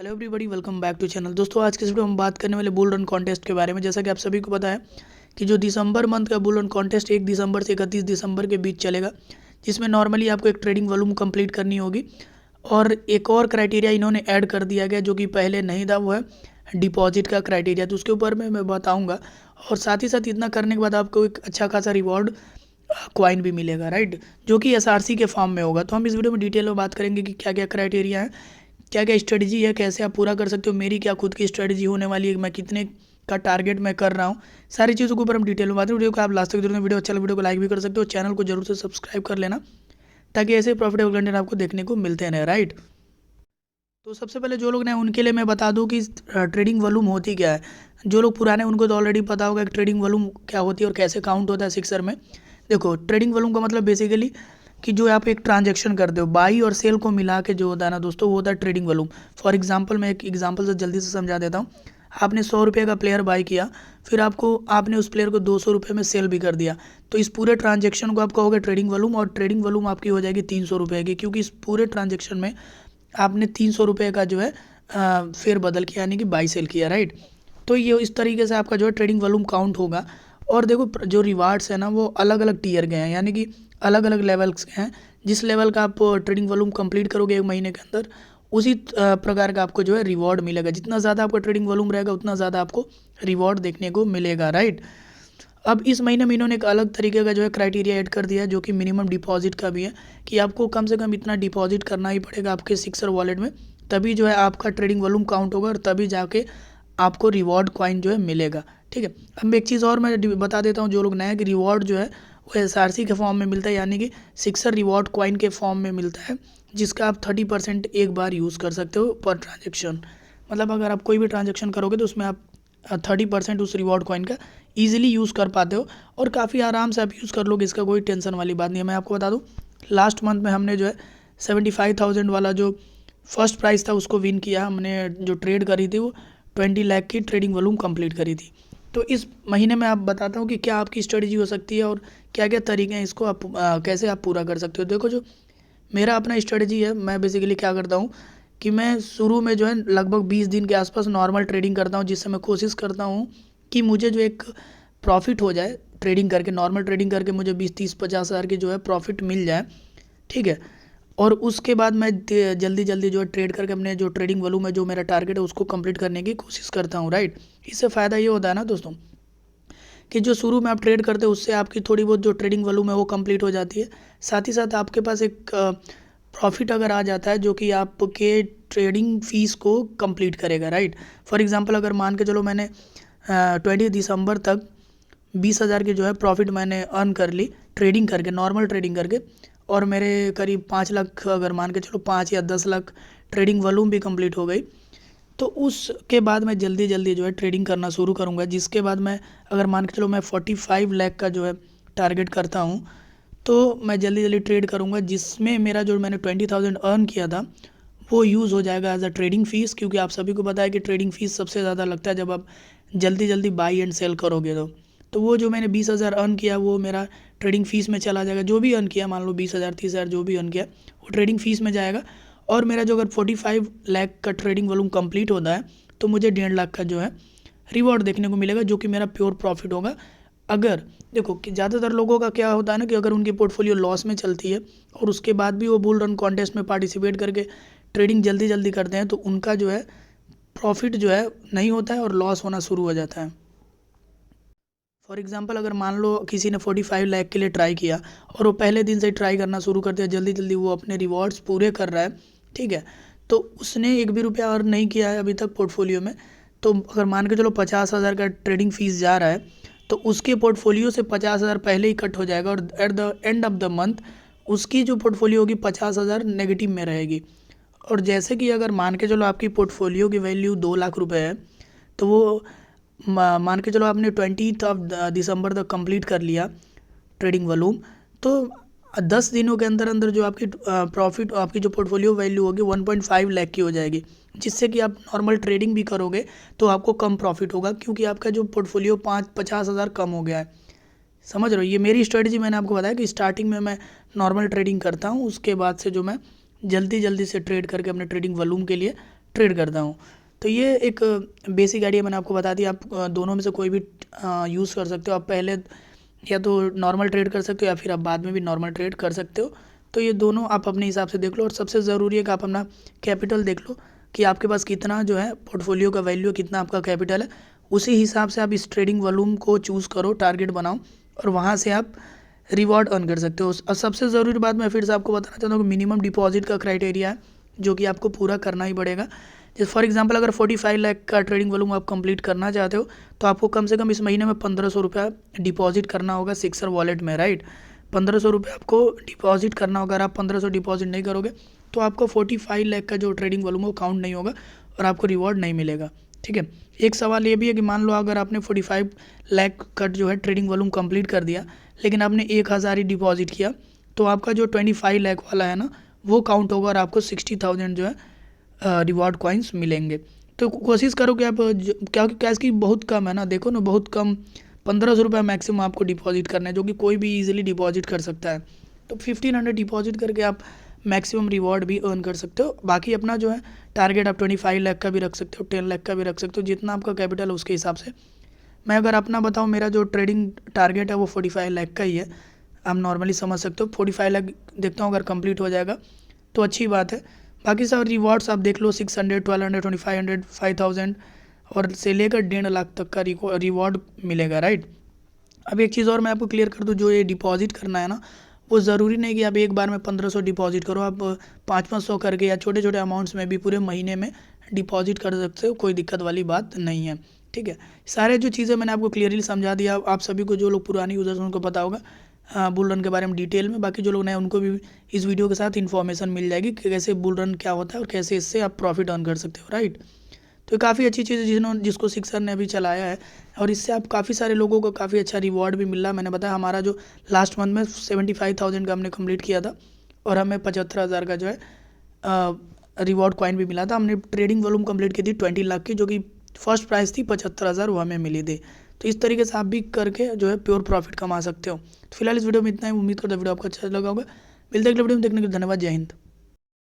Hello everybody, welcome back to channel. दोस्तों, आज के इस वीडियो में हम बात करने वाले बुल रन कॉन्टेस्ट के बारे में। जैसा कि आप सभी को पता है कि जो दिसंबर मंथ का बुल रन कॉन्टेस्ट 1 दिसंबर से 31 दिसंबर के बीच चलेगा, जिसमें नॉर्मली आपको एक ट्रेडिंग वॉल्यूम कंप्लीट करनी होगी। और एक और क्राइटेरिया इन्होंने ऐड कर दिया गया जो कि पहले नहीं था, वो है डिपॉजिट का क्राइटेरिया। तो उसके ऊपर में मैं बताऊँगा, और साथ ही साथ इतना करने के बाद आपको एक अच्छा खासा रिवॉर्ड कॉइन भी मिलेगा, राइट, जो कि एसआरसी के फॉर्म में होगा। तो हम इस वीडियो में डिटेल में बात करेंगे कि क्या क्या क्राइटेरिया है, क्या क्या स्ट्रेटजी है, कैसे आप पूरा कर सकते हो, मेरी क्या खुद की स्ट्रेटजी होने वाली है, मैं कितने का टारगेट मैं कर रहा हूँ, सारी चीज़ों के ऊपर हम डिटेल में बात करें। वीडियो को आप लास्ट तक जरूर, वीडियो अच्छा वीडियो को लाइक भी कर सकते हो, चैनल को जरूर से सब्सक्राइब कर लेना ताकि ऐसे प्रॉफिटेबल कंटेंट आपको देखने को मिलते हैं, राइट। तो सबसे पहले जो लोग नए उनके लिए मैं बता दूं कि ट्रेडिंग वॉल्यूम होती क्या है। जो लोग पुराने उनको तो ऑलरेडी पता होगा कि ट्रेडिंग वॉल्यूम क्या होती है और कैसे काउंट होता है सिक्सर में। देखो, ट्रेडिंग वॉल्यूम का मतलब बेसिकली कि जो आप एक ट्रांजेक्शन करते हो, बाई और सेल को मिला के जो होता है ना दोस्तों, वो होता है ट्रेडिंग वॉल्यूम। फॉर एग्जांपल, मैं एक एग्जांपल से जल्दी से समझा देता हूँ। आपने 100 रुपये का प्लेयर बाई किया, फिर आपने उस प्लेयर को 200 रुपये में सेल भी कर दिया, तो इस पूरे ट्रांजेक्शन को आप कहोगे ट्रेडिंग वॉल्यूम, और ट्रेडिंग वॉल्यूम आपकी हो जाएगी 300 रुपये की, क्योंकि इस पूरे ट्रांजेक्शन में आपने 300 रुपये का जो है फेर बदल किया, यानी कि बाई सेल किया, राइट। तो ये इस तरीके से आपका जो है ट्रेडिंग वॉल्यूम काउंट होगा। और देखो, जो रिवार्ड्स है ना, वो अलग अलग टीयर के हैं, यानी कि अलग अलग लेवल्स के हैं। जिस लेवल का आप ट्रेडिंग वॉल्यूम कंप्लीट करोगे 1 महीने के अंदर, उसी प्रकार का आपको जो है रिवॉर्ड मिलेगा। जितना ज़्यादा आपका ट्रेडिंग वॉल्यूम रहेगा, उतना ज़्यादा आपको रिवॉर्ड देखने को मिलेगा, राइट। अब इस महीने में इन्होंने एक अलग तरीके का जो है क्राइटेरिया ऐड कर दिया है, जो कि मिनिमम डिपॉजिट का भी है, कि आपको कम से कम इतना डिपॉजिट करना ही पड़ेगा आपके सिक्सर वॉलेट में, तभी जो है आपका ट्रेडिंग वॉल्यूम काउंट होगा और तभी जाके आपको रिवॉर्ड कॉइन जो है मिलेगा, ठीक है। अब एक चीज़ और मैं बता देता हूँ जो लोग नए हैं, कि रिवॉर्ड जो है वो एसआरसी के फॉर्म में मिलता है, यानी कि सिक्सर रिवॉर्ड कॉइन के फॉर्म में मिलता है, जिसका आप 30% एक बार यूज़ कर सकते हो पर ट्रांजेक्शन। मतलब अगर आप कोई भी ट्रांजेक्शन करोगे तो उसमें आप 30% उस रिवॉर्ड कॉइन का ईजिली यूज़ कर पाते हो, और काफ़ी आराम से आप यूज़ कर लोगे, इसका कोई टेंशन वाली बात नहीं है। मैं आपको बता दूं, लास्ट मंथ में हमने जो है 75,000 वाला जो फर्स्ट प्राइस था उसको विन किया। हमने जो ट्रेड करी थी वो 20 लाख की ट्रेडिंग वॉल्यूम कंप्लीट करी थी। तो इस महीने में आप बताता हूँ कि क्या आपकी स्ट्रेटजी हो सकती है और क्या क्या तरीके हैं, इसको आप कैसे आप पूरा कर सकते हो। देखो, जो मेरा अपना स्ट्रेटजी है, मैं बेसिकली क्या करता हूँ कि मैं शुरू में जो है लगभग 20 दिन के आसपास नॉर्मल ट्रेडिंग करता हूँ, जिससे मैं कोशिश करता हूँ कि मुझे जो एक प्रॉफिट हो जाए ट्रेडिंग करके, नॉर्मल ट्रेडिंग करके मुझे 20 30 50 हज़ार की जो है प्रॉफिट मिल जाए, ठीक है। और उसके बाद मैं जल्दी जल्दी जो है ट्रेड करके अपने जो ट्रेडिंग वॉल्यूम है, जो मेरा टारगेट है, उसको कंप्लीट करने की कोशिश करता हूँ, राइट। इससे फ़ायदा ये होता है ना दोस्तों, कि जो शुरू में आप ट्रेड करते हो उससे आपकी थोड़ी बहुत जो ट्रेडिंग वॉल्यूम है वो कंप्लीट हो जाती है। साथ ही साथ आपके पास एक प्रॉफिट अगर आ जाता है जो कि आपके ट्रेडिंग फीस को कंप्लीट करेगा, राइट। फॉर एग्जांपल, अगर मान के चलो मैंने 20 दिसंबर तक 20,000 की जो है प्रॉफिट मैंने अर्न कर ली ट्रेडिंग करके, नॉर्मल ट्रेडिंग करके, और मेरे करीब 5 लाख, अगर मान के चलो 5 या 10 लाख ट्रेडिंग वॉल्यूम भी कंप्लीट हो गई, तो उसके बाद मैं जल्दी जल्दी जो है ट्रेडिंग करना शुरू करूँगा। जिसके बाद मैं, अगर मान के चलो मैं 45 लाख का जो है टारगेट करता हूँ, तो मैं जल्दी जल्दी ट्रेड करूँगा, जिसमें मेरा जो मैंने 20,000 अर्न किया था वो यूज़ हो जाएगा एज अ ट्रेडिंग फ़ीस। क्योंकि आप सभी को पता है कि ट्रेडिंग फ़ीस सबसे ज़्यादा लगता है जब आप जल्दी जल्दी बाई एंड सेल करोगे। तो वो जो मैंने 20,000 अर्न किया वो मेरा ट्रेडिंग फ़ीस में चला जाएगा। जो भी अर्न किया, मान लो 20,000 30,000 जो भी अर्न किया, वो ट्रेडिंग फ़ीस में जाएगा। और मेरा जो अगर 45 लाख का ट्रेडिंग वॉल्यूम कंप्लीट होता है, तो मुझे 1.5 लाख का जो है रिवॉर्ड देखने को मिलेगा, जो कि मेरा प्योर प्रॉफिट होगा। अगर देखो कि ज़्यादातर लोगों का क्या होता है ना, कि अगर उनकी पोर्टफोलियो लॉस में चलती है और उसके बाद भी वो बुल रन कॉन्टेस्ट में पार्टिसिपेट करके ट्रेडिंग जल्दी जल्दी करते हैं, तो उनका जो है प्रॉफिट जो है नहीं होता है और लॉस होना शुरू हो जाता है। फॉर एग्जांपल, अगर मान लो किसी ने 45 लाख के लिए ट्राई किया और वो पहले दिन से ही ट्राई करना शुरू कर दिया, जल्दी जल्दी वो अपने रिवॉर्ड्स पूरे कर रहा है, ठीक है, तो उसने 1 भी रुपया अर्न नहीं किया है अभी तक पोर्टफोलियो में। तो अगर मान के चलो 50,000 का ट्रेडिंग फीस जा रहा है, तो उसके पोर्टफोलियो से 50,000 पहले ही कट हो जाएगा, और at the end of the month उसकी जो पोर्टफोलियो होगी 50,000 नेगेटिव में रहेगी। और जैसे कि अगर मान के चलो आपकी पोर्टफोलियो की वैल्यू 2 लाख रुपए है, तो वो मान के चलो आपने 20 ऑफ दिसंबर तक कंप्लीट कर लिया ट्रेडिंग वॉल्यूम, तो 10 दिनों के अंदर अंदर जो आपकी प्रॉफिट, आपकी जो पोर्टफोलियो वैल्यू होगी 1.5 लाख की हो जाएगी। जिससे कि आप नॉर्मल ट्रेडिंग भी करोगे तो आपको कम प्रॉफिट होगा, क्योंकि आपका जो पोर्टफोलियो 50,000 कम हो गया है। समझ रहे हो, ये मेरी स्ट्रेटजी मैंने आपको बताया कि स्टार्टिंग में मैं नॉर्मल ट्रेडिंग करता हूँ, उसके बाद से जो मैं जल्दी जल्दी से ट्रेड करके अपने ट्रेडिंग वॉल्यूम के लिए ट्रेड करता हूँ। तो ये एक बेसिक आइडिया मैंने आपको बता दिया। आप दोनों में से कोई भी यूज़ कर सकते हो। आप पहले या तो नॉर्मल ट्रेड कर सकते हो या फिर आप बाद में भी नॉर्मल ट्रेड कर सकते हो। तो ये दोनों आप अपने हिसाब से देख लो। और सबसे ज़रूरी है कि आप अपना कैपिटल देख लो कि आपके पास कितना जो है पोर्टफोलियो का वैल्यू, कितना आपका कैपिटल है। उसी हिसाब से आप इस ट्रेडिंग वॉल्यूम को चूज़ करो, टारगेट बनाओ और वहाँ से आप रिवॉर्ड अर्न कर सकते हो। और सबसे ज़रूरी बात मैं फिर से आपको बताना चाहता हूँ कि मिनिमम डिपॉजिट का क्राइटेरिया है जो कि आपको पूरा करना ही पड़ेगा। जैसे फॉर एग्जांपल अगर 45 लाख का ट्रेडिंग वॉल्यूम आप कंप्लीट करना चाहते हो तो आपको कम से कम इस महीने में 1500 रुपया डिपॉजिट करना होगा सिक्सर वॉलेट में, राइट। 1500 रुपये आपको डिपॉजिट करना होगा। अगर आप 1500 डिपॉजिट नहीं करोगे तो आपको 45 लाख का जो ट्रेडिंग वॉल्यूम वो काउंट नहीं होगा और आपको रिवॉर्ड नहीं मिलेगा, ठीक है। एक सवाल ये भी है कि मान लो अगर आपने 45 लाख का जो है ट्रेडिंग वॉल्यूम कंप्लीट कर दिया लेकिन आपने 1000 ही डिपॉजिट किया तो आपका जो 25 लाख वाला है ना वो काउंट होगा और आपको 60,000 जो है रिवॉर्ड कॉइन्स मिलेंगे। तो कोशिश करो कि आप क्या कैश की बहुत कम है ना, देखो ना बहुत कम 1500 रुपये मैक्सिमम आपको डिपॉजिट करना है जो कि कोई भी इजीली डिपॉजिट कर सकता है। तो 1500 डिपॉजिट करके आप मैक्सिमम रिवॉर्ड भी अर्न कर सकते हो। बाकी अपना जो है टारगेट आप 25 लाख का भी रख सकते हो, 10 लाख का भी रख सकते हो, जितना आपका कैपिटल है उसके हिसाब से। मैं अगर अपना बताऊँ, मेरा जो ट्रेडिंग टारगेट है वो 45 लाख का ही है। आप नॉर्मली समझ सकते हो 45 लाख देखता हूँ अगर कंप्लीट हो जाएगा तो अच्छी बात है। बाकी सब रिवॉर्ड्स आप देख लो 600, 1200, 2500, 5000 और से लेकर 1.5 लाख तक का रिवॉर्ड मिलेगा, राइट। अब एक चीज़ और मैं आपको क्लियर कर दूँ, जो ये डिपॉजिट करना है ना वो ज़रूरी नहीं कि आप एक बार में 1500 डिपॉजिट करो। आप 500 करके या छोटे छोटे अमाउंट्स में भी पूरे महीने में डिपॉजिट कर सकते हो, कोई दिक्कत वाली बात नहीं है, ठीक है। सारे जो चीज़ें मैंने आपको क्लियरली समझा दिया। आप सभी को, जो लोग पुरानी यूज़र्स उनको पता होगा बुल रन के बारे में डिटेल में। बाकी जो लोग नए उनको भी इस वीडियो के साथ इन्फॉर्मेशन मिल जाएगी कि कैसे बुल रन क्या होता है और कैसे इससे आप प्रॉफिट अर्न कर सकते हो, राइट। तो काफ़ी अच्छी चीज़ है जिसको सिक्सर ने अभी चलाया है और इससे आप काफ़ी सारे लोगों को काफ़ी अच्छा रिवॉर्ड भी मिल रहा है। मैंने बताया हमारा जो लास्ट मंथ में 75,000 का हमने कंप्लीट किया था और हमें 75,000 का जो है रिवॉर्ड कॉइन भी मिला था। हमने ट्रेडिंग वॉल्यूम कंप्लीट की थी 20 लाख की, जो कि फर्स्ट प्राइस थी 75,000, वो हमें मिली थी। तो इस तरीके से आप भी करके जो है प्योर प्रॉफिट कमा सकते हो। तो फिलहाल इस वीडियो में इतना ही। उम्मीद करता हूँ वीडियो आपको अच्छा लगा होगा। मिलते हैं अगले वीडियो में, देखने के लिए धन्यवाद। जय हिंद।